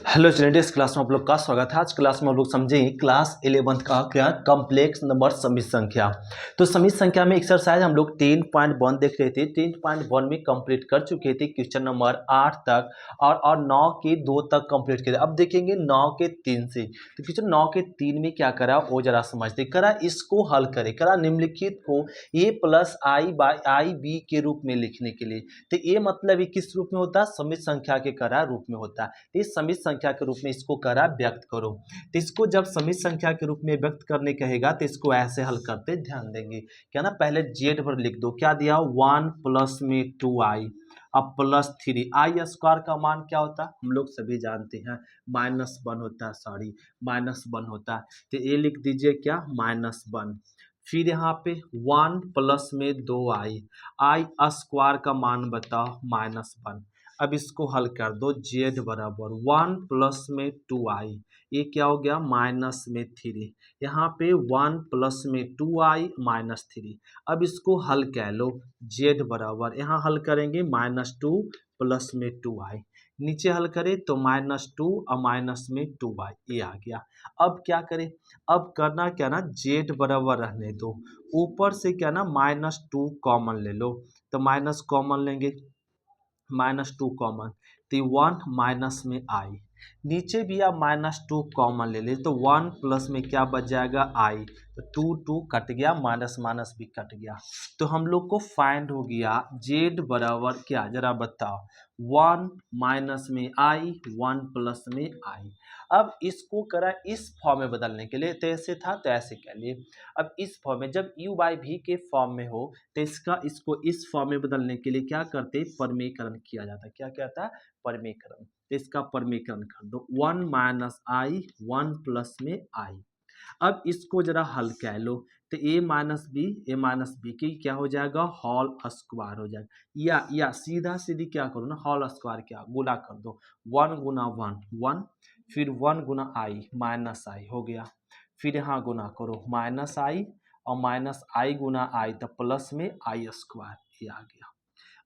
Hello student, इस class में आप लोग का स्वागत है। आज क्लास में आप लोग समझेंगे क्लास 11th का क्या कॉम्प्लेक्स नंबर समित संख्या। तो समित संख्या में एक्सरसाइज हम लोग 10.1 देख रहे थे। 10.1 में कंप्लीट कर चुके थे क्वेश्चन नंबर 8 तक और 9 के 2 तक कंप्लीट किए थे। अब देखेंगे 9 के 3 से। तो क्वेश्चन 9 के 3 में क्या करा वो जरा समझते। करा इसको हल करे, करा निम्नलिखित को a plus I by I B के रूप में लिखने के लिए। तो ये मतलब ये किस रूप में होता है? समित संख्या के करा रूप में होता है। इस समित संख्या के रूप में इसको करा व्यक्त करो। तो इसको जब समित संख्या के रूप में व्यक्त करने कहेगा तो इसको ऐसे हल करते ध्यान देंगे। क्या ना, पहले जेड पर लिख दो। क्या दिया? 1 प्लस में 2i अब प्लस 3 आई स्क्वायर का मान क्या होता है? हम लोग सभी जानते हैं -1 होता है। सॉरी, -1 होता है। तो ये लिख दीजिए क्या? -1। फिर यहाँ पे 1 प्लस में 2i आई स्क्वायर का मान बताओ -1। अब इसको हल कर दो। जेड बराबर 1 प्लस में 2i, ये क्या हो गया? -3। यहाँ पे 1 प्लस में 2i -3। अब इसको हल कह लो। जेड बराबर यहाँ हल करेंगे -2 प्लस में 2i, नीचे हल करें तो -2 और माइनस में 2i, ये आ गया। अब क्या करें? अब करना क्या ना, जेड बराबर रहने दो। ऊपर से क्या ना, -2 कॉमन ले लो। तो माइनस कॉमन लेंगे, -2 कॉमन, तो 1 माइनस में आई। नीचे भी आप -2 कॉमन ले ले तो 1 प्लस में क्या बच जाएगा? आई। तो 2 कट गया, माइनस माइनस भी कट गया। तो हम लोग को फाइंड हो गया जेड बराबर क्या, जरा बताओ। 1 माइनस में आई, 1 प्लस में आई। अब इसको करा इस फॉर्म में बदलने के लिए, तो ऐसे था तो ऐसे कह लिए। अब इस फॉर्म में जब u बाई भी के फॉर्म में हो तो इसको इस फॉर्म में बदलने के लिए क्या करते? परमीकरण किया जाता है। क्या कहता है? परमीकरण। तो इसका परमीकरण कर दो। 1 माइनस आई, 1 प्लस में आई। अब इसको जरा हल कह लो। तो a माइनस बी की क्या हो जाएगा? होल स्क्वायर हो जाएगा। या सीधा सीधी क्या करो ना, होल स्क्वायर क्या गुना कर दो। 1 गुना 1 1, फिर 1 गुना आई माइनस आई हो गया। फिर यहाँ गुना करो माइनस आई और माइनस आई गुना आई तो प्लस में आई स्क्वायर, ये आ गया।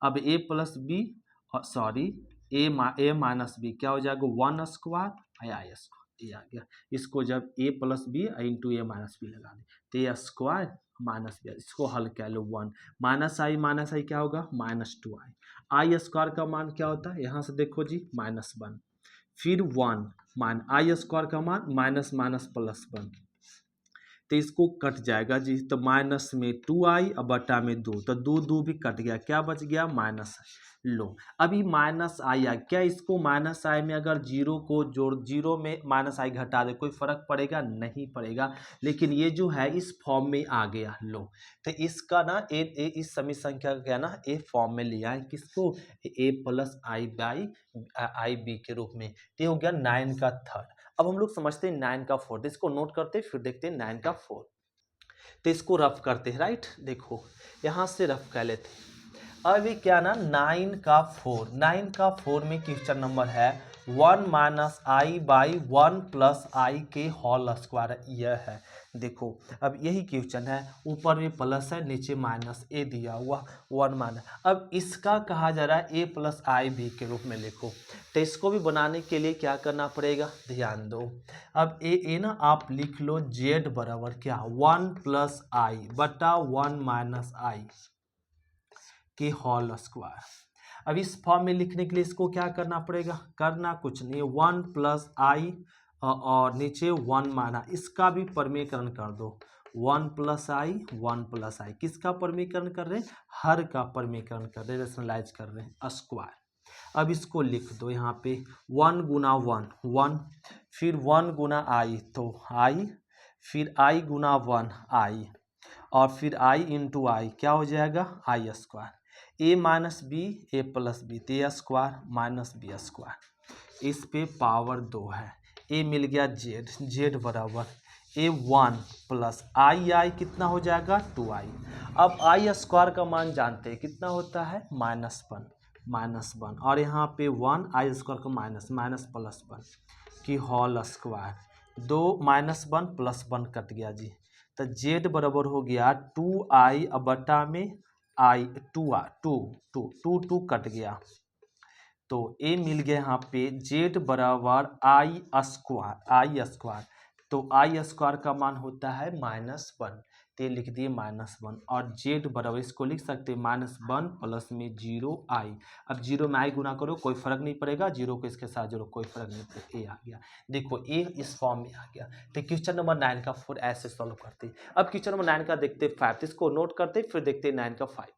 अब a plus B, sorry A minus B क्या हो जाएगा? 1 स्क्वायर आई स्क्वायर, ये आ गया। इसको जब a plus B into A minus B लगा दे तो ए स्क्वायर माइनस बी, इसको हल कह लो। 1 माइनस आई क्या होगा? -2i। आई स्क्वायर का मान क्या होता है? यहाँ से देखो जी, -1। फिर 1 मान आई स्क्वायर का मान माइनस माइनस प्लस 1, तो इसको कट जाएगा जी। तो माइनस में 2i और बटा में 2, तो 2 भी कट गया, क्या बच गया? माइनस। लो, अभी माइनस आई आ क्या, इसको माइनस आई में अगर जीरो को जोड़, जीरो में माइनस आई घटा दे, कोई फर्क पड़ेगा? नहीं पड़ेगा। लेकिन ये जो है इस फॉर्म में आ गया। लो, तो इसका ना इस समित संख्या का क्या ना, ए फॉर्म में लिया है। किसको? a plus I by I B के रूप में। तो ये हो गया 9 का थर्ड। अब हम लोग समझते हैं 9 का फोर्थ, इसको नोट करते फिर देखते हैं 9 का फोर्थ। तो इसको रफ करते हैं, राइट। देखो यहाँ से रफ कर लेते हैं। अब ये क्या ना, 9 का 4, 9 का 4 में क्वेश्चन नंबर है 1 माइनस आई बाई 1 प्लस आई के होल स्क्वायर, यह है। देखो अब यही क्वेश्चन है, ऊपर में प्लस है नीचे माइनस, ए दिया हुआ 1 माइनस। अब इसका कहा जा रहा है a प्लस आई बी के रूप में लिखो। तो इसको भी बनाने के लिए क्या करना पड़ेगा? ध्यान दो। अब ए ना आप लिख लो जेड बराबर क्या? 1 प्लस आई बटा 1 माइनस आई के होल स्क्वायर। अब इस फॉर्म में लिखने के लिए इसको क्या करना पड़ेगा? करना कुछ नहीं, 1 प्लस आई और नीचे 1 माइनस, इसका भी परमीकरण कर दो। 1 प्लस आई, 1 प्लस आई, किसका परमीकरण कर रहे हैं? हर का परमीकरण कर रहे हैं, रेशनलाइज कर रहे हैं, स्क्वायर। अब इसको लिख दो यहाँ पे 1 गुना 1 1, फिर 1 गुना आई तो आई, फिर आई गुना 1 आई, और फिर आई इंटू आई क्या हो जाएगा? आई स्क्वायर। ए माइनस बी, ए प्लस बी, तो ए स्क्वायर माइनस बी स्क्वायर। इस पे पावर 2 है। ए मिल गया जेड, जेड बराबर ए 1 प्लस आई कितना हो जाएगा? 2i। अब आई स्क्वायर का मान जानते हैं कितना होता है? -1 और यहाँ पे 1 आई स्क्वायर का माइनस प्लस 1 की होल स्क्वायर। 2 -1 प्लस 1 कट गया जी। तो जेड बराबर हो गया 2i बटा में आई, 2 कट गया। तो ए मिल गया यहाँ पे जेड बराबर आई स्क्वायर। तो आई स्क्वायर का मान होता है -1, तो ये लिख दिए -1 और जेड बराबर इसको लिख सकते हैं -1 प्लस में 0 आई। अब 0 में आई गुना करो कोई फर्क नहीं पड़ेगा, 0 को इसके साथ जोड़ो कोई फर्क नहीं पड़ेगा, ए आ गया। देखो ए इस फॉर्म में आ गया। तो क्वेश्चन नंबर 9 का 4 ऐसे सॉल्व करते। अब क्वेश्चन नंबर 9 का देखते 5, तो इसको नोट करते फिर देखते 9 का 5।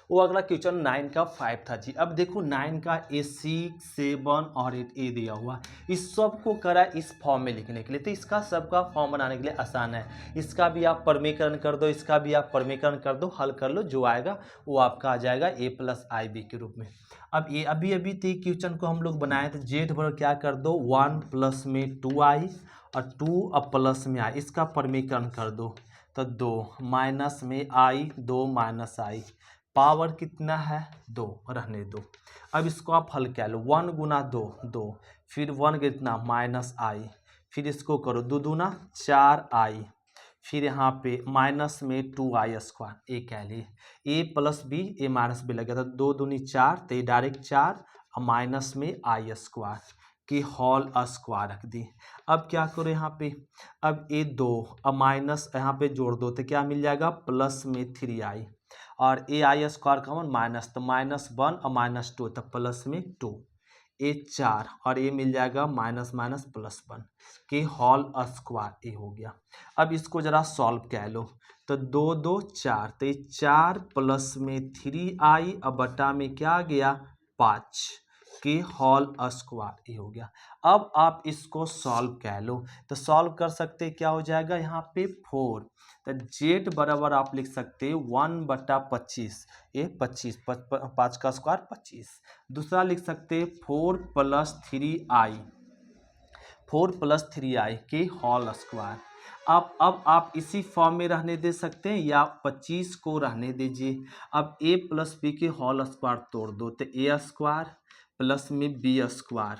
वो अगला क्वेश्चन 9 का 5 था जी। अब देखो 9 का 6, 7 और 8 ए दिया हुआ, इस सब को करा इस फॉर्म में लिखने के लिए। तो इसका सबका फॉर्म बनाने के लिए आसान है, इसका भी आप परमीकरण कर दो, इसका भी आप परमीकरण कर दो, हल कर लो, जो आएगा वो आपका आ जाएगा a + ib के रूप में। अब ये अभी थी क्वेश्चन को हम लोग बनाए थे, जेड बराबर क्या कर दो 1 प्लस में 2i और 2 अब प्लस में i, इसका परमीकरण कर दो तो 2 माइनस में i 2 माइनस i, पावर कितना है 2 रहने दो। अब इसको आप हल क्या लो 1 गुना 2 2, फिर 1 कितना -i, फिर इसको करो 2 दूना 4i, फिर यहाँ पे माइनस में 2i² ए कह लिए, ए प्लस बी ए माइनस बी लग गया था, 2 दूनी 4 तो ये डायरेक्ट 4 और माइनस में i² की होल स्क्वायर रख दी। अब क्या करो यहाँ पे, अब ए 2 और माइनस यहाँ पे जोड़ दो तो क्या मिल जाएगा प्लस में 3i और ए i² का मान माइनस, तो -1 और -2 तो प्लस में 2, ए 4 और ये मिल जाएगा माइनस +1 के होल स्क्वायर ए हो गया। अब इसको जरा सॉल्व कह लो तो 2 2 4, तो 4 प्लस में 3i अब बटा में क्या आ गया 5 के होल स्क्वायर ये हो गया। अब आप इसको सॉल्व कह लो तो सॉल्व कर सकते क्या हो जाएगा यहाँ पे 4, तो जेड बराबर आप लिख सकते 1/25, ये 25 5 का स्क्वायर 25। दूसरा लिख सकते 4 + 3i के होल स्क्वायर। अब आप इसी फॉर्म में रहने दे सकते हैं या 25 को रहने दीजिए। अब a + b के होल स्क्वायर तोड़ दो तो a² प्लस में b²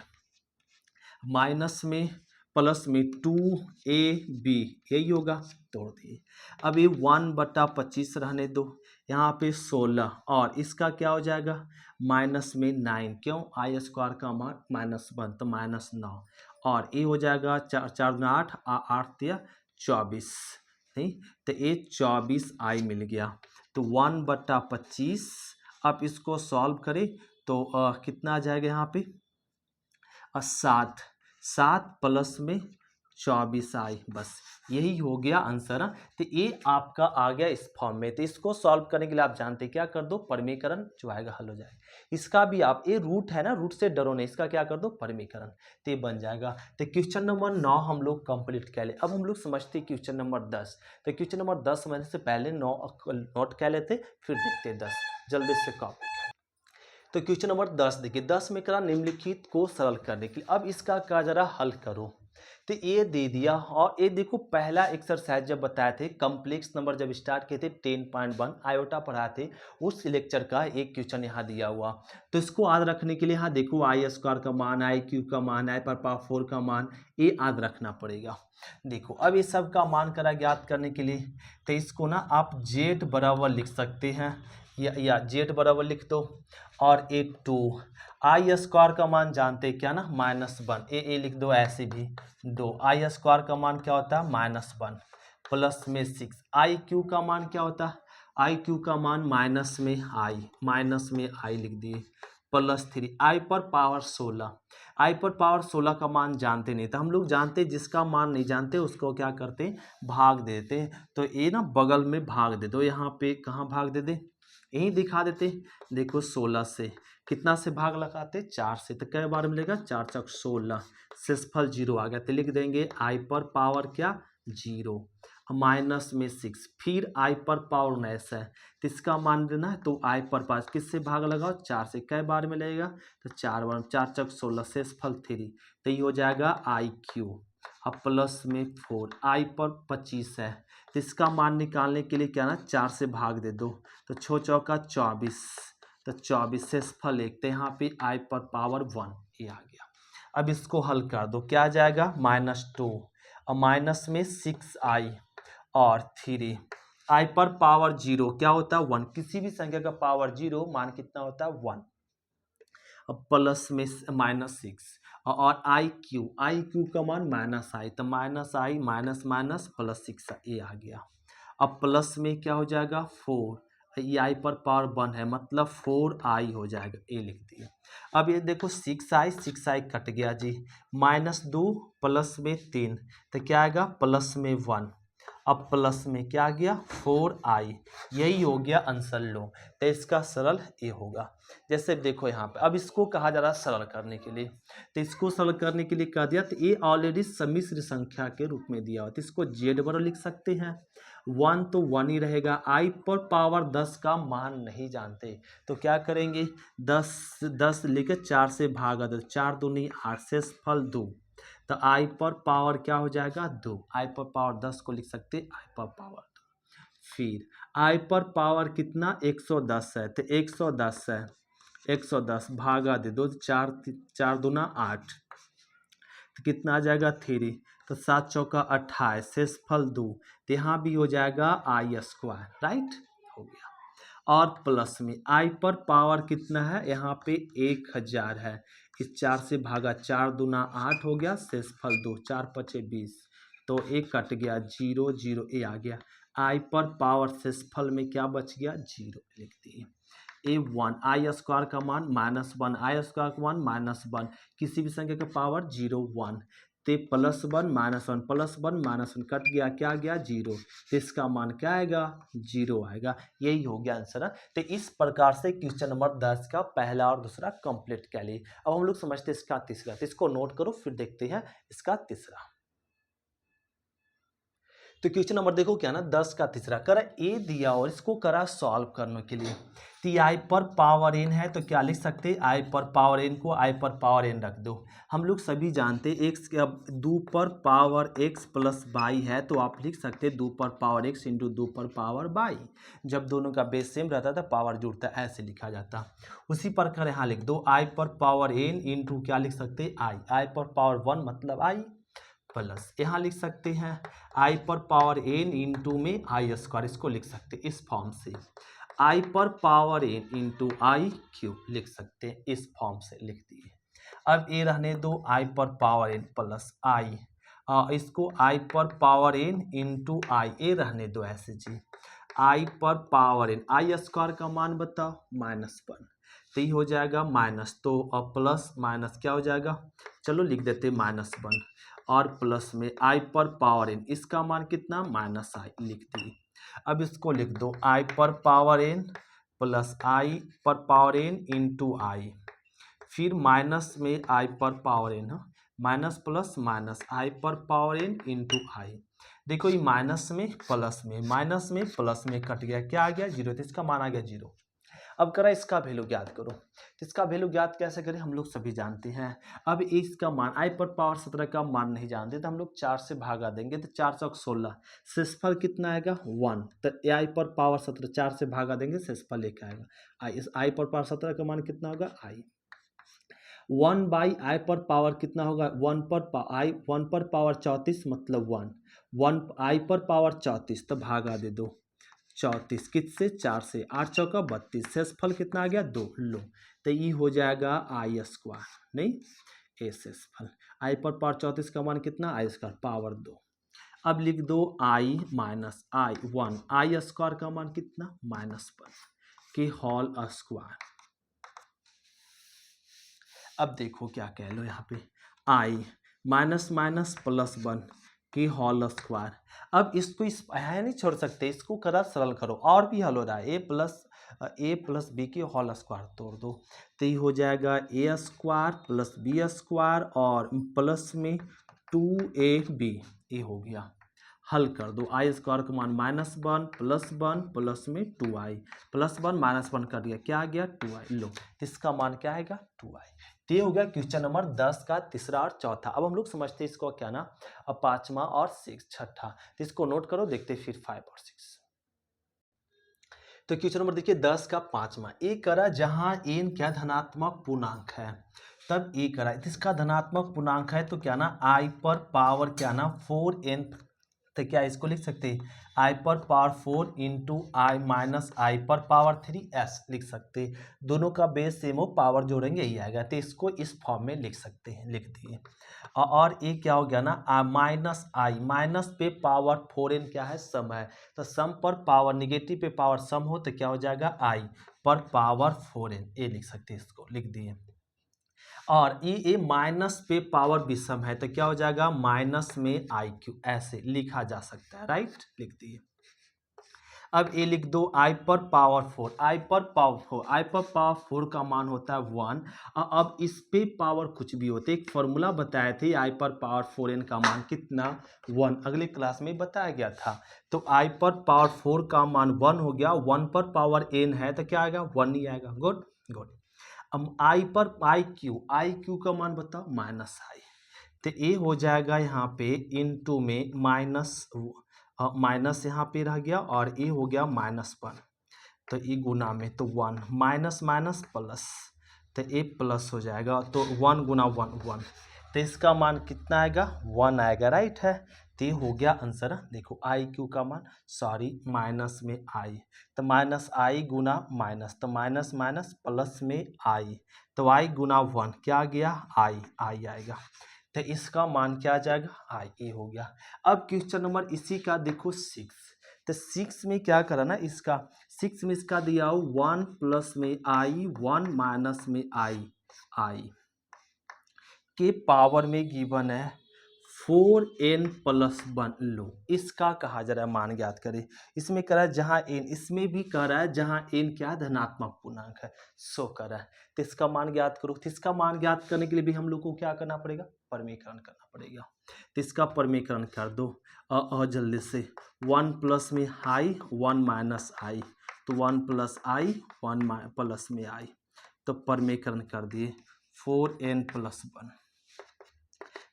माइनस में प्लस में 2ab यही होगा, तोड़ दिए। अब ये 1/25 रहने दो, यहाँ पे 16 और इसका क्या हो जाएगा माइनस में 9, क्यों i² का मान -1 तो -9 और ये हो जाएगा 4 4 8 8 या 24, नहीं तो ये 24i मिल गया। तो 1/25 अब इसको सॉल्व करें तो कितना आ जाएगा यहाँ पे 7 प्लस में 24i, बस यही हो गया आंसर। तो ये आपका आ गया इस फॉर्म में। तो इसको सॉल्व करने के लिए आप जानते क्या कर दो परमीकरण, जो आएगा हल हो जाएगा। इसका भी आप ये रूट है ना, रूट से डरो नहीं, इसका क्या कर दो परमीकरण, तो ये बन जाएगा। तो क्वेश्चन नंबर 9 हम लोग कंप्लीट कर ले। अब हम लोग समझते क्वेश्चन नंबर 10। तो क्वेश्चन नंबर 10 समझने से पहले 9 नोट कर लेते फिर देखते 10 जल्दी से कॉपी। तो क्वेश्चन नंबर 10 देखिए, 10 में करा निम्नलिखित को सरल करने के लिए। अब इसका का जरा हल करो तो ये दे दिया और ये देखो पहला एक्सरसाइज जब बताए थे कॉम्प्लेक्स नंबर जब स्टार्ट किए थे 10.1 आयोटा पढ़ाए थे, उस लेक्चर का एक क्वेश्चन यहाँ दिया हुआ। तो इसको याद रखने के लिए यहाँ देखो i² का मान, i³ का मान, i पर 4 का मान, ये याद रखना पड़ेगा। देखो अब ये सब का मान करा ज्ञात करने के लिए तो इसको ना आप जेड बराबर लिख सकते हैं या जेड बराबर लिख दो और ए 2 i² का मान जानते हैं क्या ना -1, ए लिख दो ऐसे भी 2, i² का मान क्या होता है -1 प्लस में 6, i³ का मान क्या होता है i³ का मान माइनस में i लिख दिए प्लस 3, i पर पावर 16, i पर पावर 16 का मान जानते नहीं, तो हम लोग जानते जिसका मान नहीं जानते उसको क्या करते भाग देते। तो ये ना बगल में भाग दे दो, यहाँ पे कहाँ भाग दे दे यही दिखा देते। देखो 16 से कितना से भाग लगाते 4 से, तो कई बार मिलेगा 4 × 16, शेषफल 0 आ गया तो लिख देंगे i पर पावर क्या 0 माइनस में 6, फिर i पर पावर 9 है तो इसका मान देना है तो i पर 5 किससे भाग लगाओ 4 से, कई बार मिलेगा तो 4 बार 4 × 16 शेषफल 3, तो ये हो जाएगा i³ अब प्लस में 4, i पर 25 है तो इसका मान निकालने के लिए क्या ना 4 से भाग दे दो तो 6 चौका 24, तो 24 शेषफल 1, तो यहाँ पे i पर पावर 1 ये आ गया। अब इसको हल कर दो क्या आ जाएगा -2 और माइनस में 6i और 3, i पर पावर 0 क्या होता है 1, किसी भी संख्या का पावर 0 मान कितना होता है 1 प्लस में -6 और आई क्यू का मान माइनस आई, तो माइनस आई माइनस माइनस प्लस 6 ये आ गया। अब प्लस में क्या हो जाएगा 4, ये आई पर पावर 1 है मतलब 4i हो जाएगा, ये लिख दिए। अब ये देखो 6i कट गया जी, -2 प्लस में 3 तो क्या आएगा प्लस में 1, अब प्लस में क्या आ गया 4i, यही हो गया आंसर लो। तो इसका सरल ये होगा। जैसे देखो यहाँ पे अब इसको कहा जा रहा है सरल करने के लिए, तो इसको सरल करने के लिए कह दिया, तो ये ऑलरेडी सम्मिश्र संख्या के रूप में दिया हुआ, तो इसको जेड बराबर लिख सकते हैं। 1 तो 1 ही रहेगा, आई पर पावर 10 का मान नहीं जानते तो क्या करेंगे 10 लेकर 4 से भागा दो, 4 दूनी 8 शेषफल 2, तो आई पर पावर क्या हो जाएगा 2, आई पर पावर 10 को लिख सकते आई पर पावर 2। फिर आई पर पावर कितना 110 है, तो 110 है, 110 भागा दे दो, 4 दूना 8, तो कितना आ जाएगा 3, तो 7 चौका 28 शेषफल 2, तो यहाँ भी हो जाएगा आई स्क्वायर, राइट हो गया। और प्लस में आई पर पावर कितना है यहाँ पे 1000 है, इस 4 से भागा, 4 दूना 8 हो गया शेषफल 2, 4 पचे 20, तो 1 कट गया 0 0 ये आ गया। आई पर पावर शेषफल में क्या बच गया 0 लिख दिए। A1 आई स्क्वायर का मान -1, आई स्क्वायर का मान -1, किसी भी संख्या का पावर 0 1, तो +1 -1 +1 -1 कट गया, क्या गया 0, तो इसका मान क्या आएगा 0 आएगा। यही हो गया आंसर। तो इस प्रकार से क्वेश्चन नंबर 10 का पहला और दूसरा कंप्लीट कर लिए। अब हम लोग समझते हैं इसका तीसरा, तो इसको नोट करो फिर देखते हैं इसका तीसरा। तो क्वेश्चन नंबर देखो क्या ना 10 का तीसरा करा ए दिया और इसको करा सॉल्व करने के लिए, तो आई पर पावर n है तो क्या लिख सकते हैं आई पर पावर n को आई पर पावर n रख दो। हम लोग सभी जानते हैं x अब 2 पर पावर x प्लस y है तो आप लिख सकते हैं 2 पर पावर x इंटू 2 पर पावर y। जब दोनों का बेस सेम रहता था पावर जुड़ता ऐसे लिखा जाता। उसी प्रकार यहाँ लिख दो आई पर पावर n इंटू क्या लिख सकते हैं आई पर पावर 1 मतलब आई प्लस यहाँ लिख सकते हैं आई पर पावर n इंटू में आई स्क्वायर, इसको लिख सकते हैं इस फॉर्म से। आई पर पावर n इंटू आई क्यूब लिख सकते हैं इस फॉर्म से लिख दिए। अब ये रहने दो आई पर पावर n प्लस आई, इसको आई पर पावर n इंटू आई ये रहने दो ऐसे जी। आई पर पावर n आई स्क्वायर का मान बताओ -1, तो ये हो जाएगा माइनस, तो अब प्लस माइनस क्या हो जाएगा, चलो लिख देते -1 और प्लस में आई पर पावर n, इसका मान कितना -i लिख दिए। अब इसको लिख दो आई पर पावर n प्लस आई पर पावर n इंटू आई, फिर माइनस में आई पर power n, minus plus minus I पर पावर n इंटू आई। देखो ये माइनस में प्लस में कट गया, क्या आ गया 0, तो इसका मान आ गया 0। अब करा इसका वैल्यू ज्ञात करो, तो इसका वैल्यू ज्ञात कैसे करें हम लोग सभी जानते हैं। अब इसका मान आई पर पावर 17 का मान नहीं जानते तो हम लोग 4 से भागा देंगे, तो 4 चौक 16, शेषफल कितना आएगा 1, तो आई पर पावर 17 4 से भागा देंगे शेषफल लेकर आएगा आई। इस आई पर पावर 17 का मान कितना होगा आई। 1 बाई आई पर पावर कितना होगा 1 पर पावर 34 मतलब 1 आई पर पावर 34, तो भागा दे दो 34 किससे 4 से, 8 चौका 32, शेषफल कितना आ गया 2 लो, तो ये हो जाएगा आई स्क्वायर, नहीं ए शेषफल। आई पर पावर 34 का मान कितना आई स्क्वायर पावर 2। अब लिख दो आई माइनस आई 1, आई स्क्वायर का मान कितना -1 के होल स्क्वायर। अब देखो क्या कह लो यहाँ पे आई माइनस माइनस प्लस 1 की होल स्क्वायर। अब इसको इस है नहीं छोड़ सकते, इसको करा सरल करो और भी हल हो रहा है ए प्लस बी की होल स्क्वायर तोड़ दो, तो ये हो जाएगा ए स्क्वायर प्लस बी स्क्वायर और प्लस में 2ab, ये हो गया। हल कर दो आई स्क्वायर का मान -1 +1 प्लस में 2i, +1 -1 कर दिया, क्या आ गया 2i लो, इसका मान क्या आएगा 2i। तो ये हो गया क्वेश्चन नंबर 10 का तीसरा और चौथा। अब हम लोग समझते हैं इसको क्या ना अब पांचवा और छठा, तो इसको नोट करो देखते फिर 5 और 6। तो क्वेश्चन नंबर देखिए 10 का पांचवा, ए करा जहां n क्या धनात्मक पूर्णांक है, तब ए करा इसका धनात्मक पूर्णांक है तो क्या ना आई पर पावर क्या ना 4n तो क्या इसको लिख सकते हैं आई पर power 4 into I minus I पर पावर 3 एस लिख सकते हैं। दोनों का बेस सेम हो, पावर जोड़ेंगे यही आएगा, तो इसको इस फॉर्म में लिख सकते हैं, लिख दिए। और ये क्या हो गया ना माइनस आई, माइनस पे पावर 4n क्या है सम है, तो सम पर पावर निगेटिव पे पावर सम हो तो क्या हो जाएगा आई पर पावर 4n, ये लिख सकते हैं, इसको लिख दिए। और ये माइनस पे पावर विषम है तो क्या हो जाएगा माइनस में आई क्यू, ऐसे लिखा जा सकता है, राइट, लिख दिए। अब ये लिख दो आई पर पावर 4, आई पर पावर 4, आई पर पावर 4 का मान होता है 1। अब इस पे पावर कुछ भी होते, एक फॉर्मूला बताए थे आई पर पावर 4n का मान कितना 1, अगले क्लास में बताया गया था। तो आई पर पावर 4 का मान 1 हो गया, 1 पर पावर n है तो क्या आएगा 1 ही आएगा, गुड गुड। अब आई पर आई क्यू का मान बताओ माइनस आई, तो ये हो जाएगा यहाँ पे इनटू में माइनस यहाँ पे रह गया और ये हो गया -1, तो ये गुना में तो 1 माइनस माइनस प्लस, तो ये प्लस हो जाएगा, तो 1 गुना 1 1, तो इसका मान कितना आएगा 1 आएगा, राइट है। तो ये हो गया आंसर, देखो आई क्यू का मान, सॉरी माइनस में आई, तो माइनस आई गुना माइनस, तो माइनस माइनस प्लस में आई, तो आई गुना 1 क्या आ गया आई आएगा, तो इसका मान क्या आ जाएगा आई, ये हो गया। अब क्वेश्चन नंबर इसी का देखो 6, तो 6 में क्या करा ना, इसका 6 में इसका दिया हो 1 प्लस में आई 1 माइनस में आई के पावर में गिवन है 4n प्लस 1, लो इसका कहा जा रहा है मान ज्ञात करें। इसमें कह रहा है जहां n, इसमें भी कह रहा है जहां n क्या धनात्मक पूर्णांक है, सो कर रहा है, तो इसका मान ज्ञात करो। तो इसका मान ज्ञात करने के लिए भी हम लोग को क्या करना पड़ेगा, परमीकरण करना पड़ेगा, तो इसका परमीकरण कर दो जल्दी से। 1 प्लस में आई 1 माइनस आई, तो 1 प्लस आई 1 प्लस में आई, तो परमीकरण कर दिए 4n प्लस 1।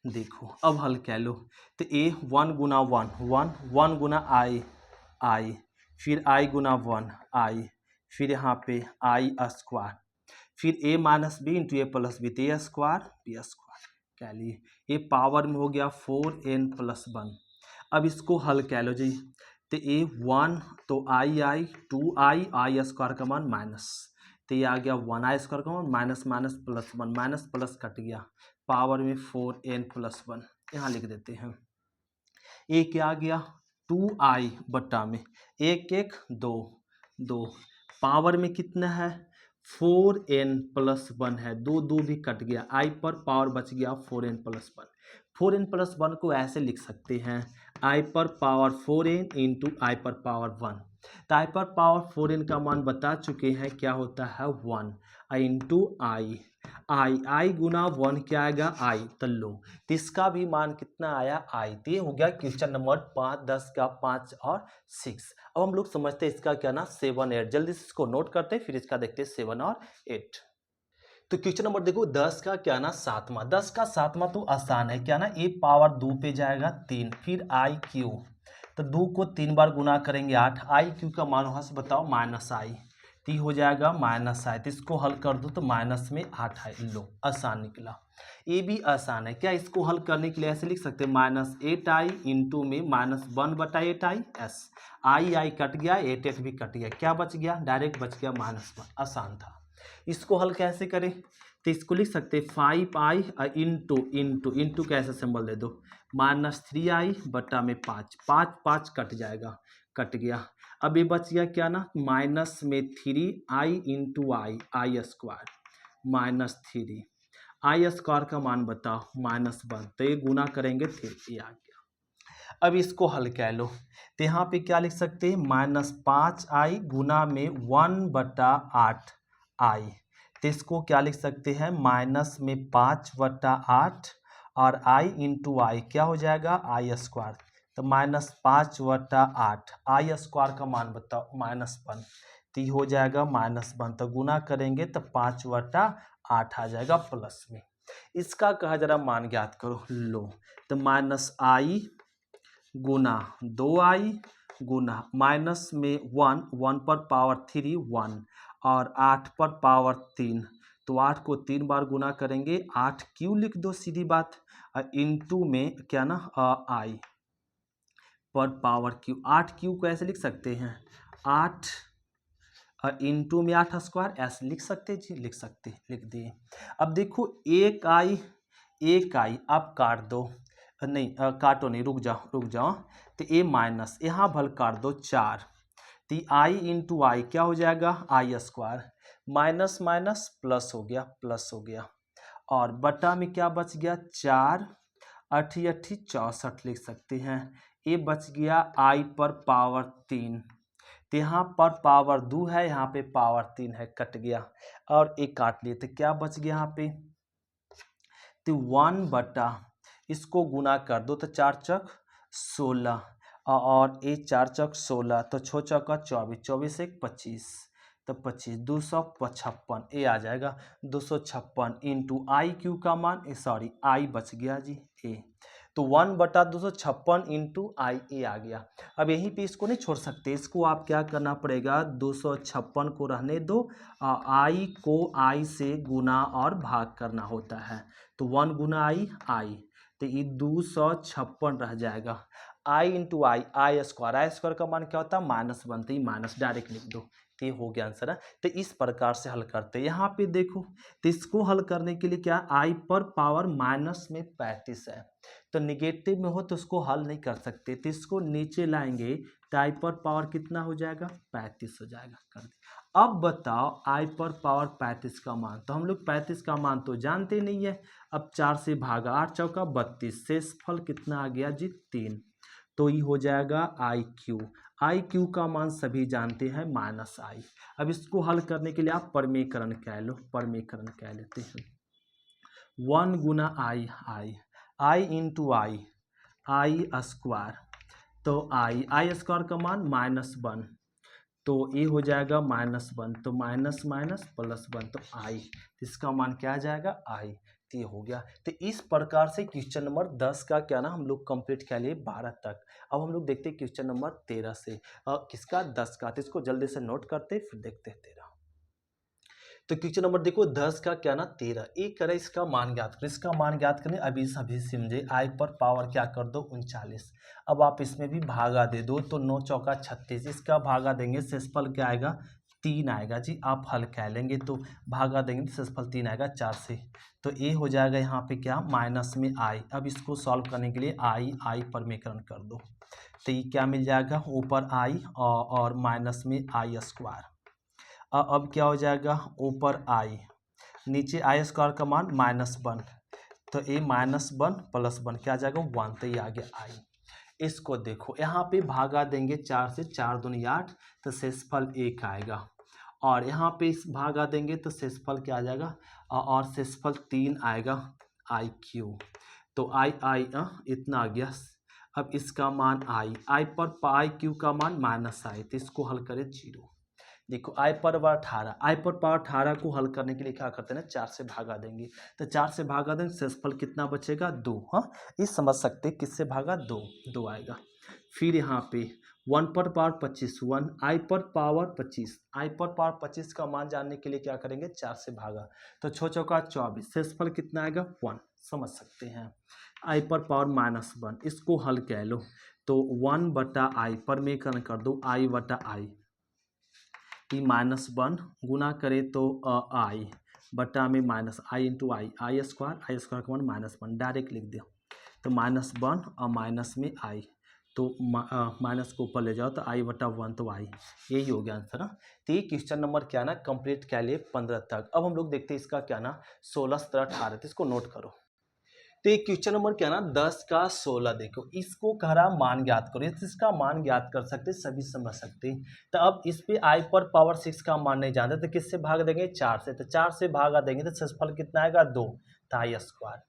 देखो अब हल कह लो, तो ए 1 गुना 1 गुना आई, फिर आई गुना 1 आई, फिर यहाँ पे आई स्क्वायर, फिर ए माइनस बी इंटू ए प्लस बी, तो ए स्क्वायर बी स्क्वायर कह लिए, ये पावर में हो गया 4n प्लस 1। अब इसको हल कह लो जी, तो ए 1 तो आई 2 आई स्क्वायर का मान माइनस, तो ये आ गया 1 आई स्क्वायर का मान minus minus plus 1, minus plus cut गया, पावर में 4n प्लस 1 यहाँ लिख देते हैं। ए क्या आ गया 2i बट्टा में 1 1 2 2, पावर में कितना है 4n प्लस 1 है, 2 2 भी कट गया, आई पर पावर बच गया 4n प्लस 1। 4n प्लस 1 को ऐसे लिख सकते हैं आई पर पावर 4n इंटू आई पर पावर 1, तो आई पर पावर 4n का मान बता चुके हैं क्या होता है 1 इंटू आई गुना 1 क्या आएगा आई, तो लो, तो इसका भी मान कितना आया आई। तो ये हो गया क्वेश्चन नंबर 5 10 का 5 और 6। अब हम लोग समझते हैं इसका क्या ना 7 8, जल्दी से इसको नोट करते हैं फिर इसका देखते हैं 7 और 8। तो क्वेश्चन नंबर देखो 10 का क्या ना 7वां, 10 का 7वां तो आसान है, क्या ना ए पावर 2 पे जाएगा 3, फिर आई क्यू, तो 2 को 3 बार गुना करेंगे 8, आई क्यू का मान वहाँ से बताओ माइनस आई, तो हो जाएगा माइनस आई, तो इसको हल कर दो तो माइनस में 8 आई, लो आसान निकला। ये भी आसान है, क्या इसको हल करने के लिए ऐसे लिख सकते हैं माइनस 8i इंटू में -1/8i एस, आई कट गया 8 भी कट गया, क्या बच गया डायरेक्ट बच गया -1, आसान था। इसको हल कैसे करें, तो इसको लिख सकते 5i इंटू कैसे सिंबल दे दो -3i बटा में 5 5 कट जाएगा, कट गया। अब ये बच गया क्या ना माइनस में 3i इंटू आई स्क्वायर -3 आई स्क्वायर का मान बताओ -1, तो ये गुना करेंगे फिर ये आ गया। अब इसको हल कह लो, तो यहाँ पे क्या लिख सकते हैं -5i गुना में 1/8 आई, तो इसको क्या लिख सकते हैं माइनस में 5/8 और आई इंटू आई क्या हो जाएगा आई स्क्वायर, तो -5/8 आई स्क्वायर का मान बताओ -1, तो ये हो जाएगा -1, तो गुना करेंगे तो 5/8 आ जाएगा प्लस में। इसका कहा जरा मान ज्ञात करो, लो, तो -i Guna 2i Guna minus में 1 पर पावर 3 1 और 8 पर पावर 3, तो 8 को 3 बार गुना करेंगे 8 क्यों लिख दो सीधी बात, इंटू में क्या ना आई पर पावर क्यू, 8 क्यू को ऐसे लिख सकते हैं 8 इंटू में 8 स्क्वायर, ऐसे लिख सकते जी, लिख सकते, लिख दिए। अब देखो एक आई आप काट दो, नहीं काटो नहीं, रुक जाओ। तो ए माइनस यहाँ भल काट दो 4, तो आई इंटू आई क्या हो जाएगा आई स्क्वायर, माइनस माइनस प्लस हो गया, और बटा में क्या बच गया 4 अठी 64 लिख सकते हैं। ये बच गया आई पर पावर 3, तो यहाँ पर पावर 2 है, यहाँ पे पावर 3 है, कट गया और एक काट लिए, तो क्या बच गया यहाँ पे, तो 1 बटा इसको गुना कर दो तो 4 चक 16 और ये 4 चक 16, तो 6 चौका 24, 24 एक 25, तो 25 255 ये आ जाएगा 256 इंटू आई क्यू का मान, सॉरी आई बच गया जी ए, तो 1 बटा 256 इंटू आई ए आ गया। अब यहीं पे इसको नहीं छोड़ सकते, इसको आप क्या करना पड़ेगा 256 को रहने दो, आई को आई से गुना और भाग करना होता है, तो 1 गुना आई, तो ये 256 रह जाएगा, आई इंटू आई स्क्वायर का मान क्या होता है -1, बनते ही माइनस डायरेक्ट लिख दो, तो ये हो गया आंसर है। तो इस प्रकार से हल करते हैं। यहाँ पे देखो, तो इसको हल करने के लिए क्या आई पर पावर माइनस में 35 है, तो निगेटिव में हो तो उसको हल नहीं कर सकते, तो इसको नीचे लाएंगे तो आई पर पावर कितना हो जाएगा 35 हो जाएगा, कर दे। अब बताओ आई पर पावर 35 का मान, तो हम लोग 35 का मान तो जानते नहीं है, अब 4 से भागा, 8 चौका 32, शेषफल कितना आ गया जी 3, तो ये हो जाएगा आई क्यू का मान सभी जानते हैं -आई। अब इसको हल करने के लिए आप परमीकरण कह लेते हैं, 1 गुना आई इंटू आई स्क्वायर, तो आई स्क्वायर का मान -1, तो ये हो जाएगा -1, तो माइनस माइनस प्लस 1, तो आई, इसका मान क्या आ जाएगा आई, तो ये हो गया। तो इस प्रकार से क्वेश्चन नंबर 10 का क्या ना हम लोग कंप्लीट कर लिए 12 तक। अब हम लोग देखते हैं क्वेश्चन नंबर 13 से किसका 10 का, तो इसको जल्दी से नोट करते फिर देखते हैं 13। तो क्वेश्चन नंबर देखो 10 का क्या ना 13, एक करें इसका मान ज्ञात करें, इसका मान ज्ञात करने अभी सभी समझे, आई पर पावर क्या कर दो 39, अब आप इसमें भी भागा दे दो, तो 9 चौका 36, इसका भागा देंगे शेषफल क्या आएगा 3 आएगा जी, आप हल कह लेंगे तो भागा देंगे तो शेषफल 3 आएगा 4 से, तो ये हो जाएगा यहाँ पे क्या माइनस में आई। अब इसको सॉल्व करने के लिए आई परमीकरण कर दो, तो ये क्या मिल जाएगा ऊपर आई और माइनस में आई स्क्वायर, अब क्या हो जाएगा ऊपर आई, नीचे आई स्क्वायर का मान -1, तो ये -1 प्लस 1 क्या आ जाएगा 1, तो ये आ गया आई। इसको देखो यहाँ पे भागा देंगे 4 से, 4 दूनी 8, तो शेषफल 1 आएगा, और यहाँ पे इस भागा देंगे तो शेषफल क्या आ जाएगा, और शेषफल 3 आएगा आई क्यू, तो आई इतना आ गया। अब इसका मान आई पर आई क्यू का मान -आई, तो इसको हल करें 0। देखो आई पर पावर 18 को हल करने के लिए क्या करते हैं ना 4 से भागा देंगे, तो 4 से भागा देंगे शेषफल कितना बचेगा 2, हाँ ये समझ सकते हैं, किससे भागा 2 आएगा। फिर यहाँ पे 1 पर पावर 25, 1 आई पर पावर 25 का मान जानने के लिए क्या करेंगे 4 से भागा, तो 6 चौका 24, शेषफल कितना आएगा 1, समझ सकते हैं। आई पर पावर -1, इसको हल कह लो, तो 1 बटा आई परमीकरण कर दो, आई बटा आई, -1 गुना करे तो आई बटा में माइनस आई इंटू आई स्क्वायर का मान -1 डायरेक्ट लिख दिया, तो -1 और माइनस में आई, तो माइनस को ऊपर ले जाओ तो आई बटा 1, तो आई, यही हो गया आंसर। तो ये क्वेश्चन नंबर क्या ना कंप्लीट क्या लिए 15 तक। अब हम लोग देखते हैं इसका क्या ना 16 17 18, तो इसको नोट करो। तो ये क्वेश्चन नंबर क्या ना 10 का 16, देखो इसको कह रहा मान ज्ञात करो, इसका मान ज्ञात कर सकते सभी समझ सकते। तो अब इस पे आई पर पावर 6 का मान नहीं जानते, तो किससे भाग देंगे 4 से, तो 4 से भागा देंगे तो शेषफल कितना आएगा 2, तो आई स्क्वायर।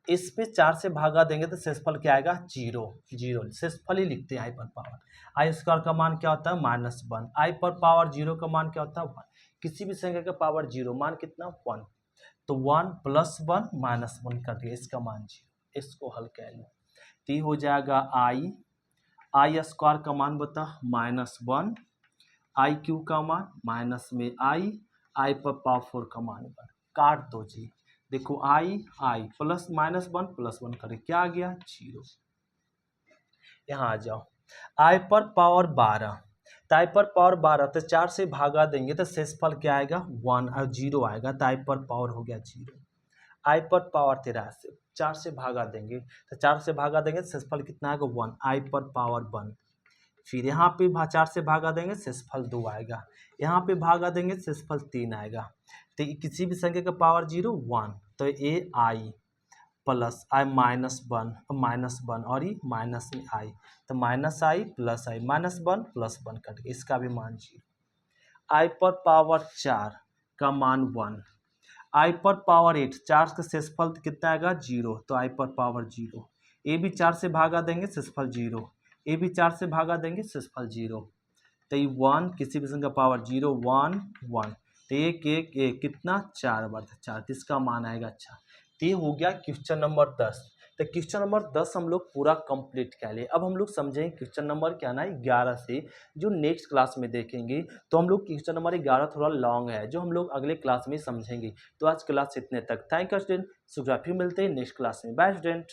इस पे 4 से भागा देंगे तो शेषफल क्या आएगा 0, शेषफल ही लिखते हैं आई पर पावर। आई स्क्वायर का मान क्या होता है -1, आई पर पावर 0 का मान क्या होता है 1, किसी भी संख्या का पावर 0 मान कितना 1, तो 1 + 1 -1 कर दिया, इसका मान 0, इसको हल कह लो, तो हो जाएगा आई स्क्वायर का मान बता -1, आई क्यू का मान माइनस में आई पर पावर 4 का मान 1, काट दो जी। देखो आई प्लस -1 + 1 करे क्या आ गया 0, यहाँ आ जाओ, आई पर पावर 12, तो आई पर पावर 12, तो 4 से भागा देंगे तो शेषफल क्या आएगा 1 और 0 आएगा, तो आई पर पावर हो गया 0। आई पर पावर 13 से 4 से भागा देंगे, तो 4 से भागा देंगे तो शेषफल कितना आएगा 1, आई पर पावर 1। फिर यहाँ पे 4 से भागा देंगे शेषफल 2 आएगा, यहाँ पे भागा देंगे शेषफल 3 आएगा। तो किसी भी संख्या का पावर 0 1, तो ए आई प्लस आई -1 और ये माइनस में आई, तो माइनस आई प्लस आई, -1 प्लस 1 कट गया, इसका भी मान 0। आई पर पावर 4 का मान 1, आई पर पावर 8, 4 का शेषफल कितना आएगा 0, तो आई पर पावर 0। ए भी 4 से भागा देंगे शेषफल 0, ए भी 4 से भागा देंगे शेषफल 0, तो ये 1 किसी भी संख्या का पावर 0 1 1, तो एक कितना 4 बार 4, तो इसका मान आएगा अच्छा। तो ये हो गया क्वेश्चन नंबर 10। तो क्वेश्चन नंबर 10 हम लोग पूरा कंप्लीट कर लिए। अब हम लोग समझेंगे क्वेश्चन नंबर क्या ना 11 से, जो नेक्स्ट क्लास में देखेंगे। तो हम लोग क्वेश्चन नंबर 11 थोड़ा लॉन्ग है, जो हम लोग अगले क्लास में समझेंगे। तो आज क्लास इतने तक। थैंक यू स्टूडेंट, सुबह फिर मिलते हैं नेक्स्ट क्लास में। Bye student.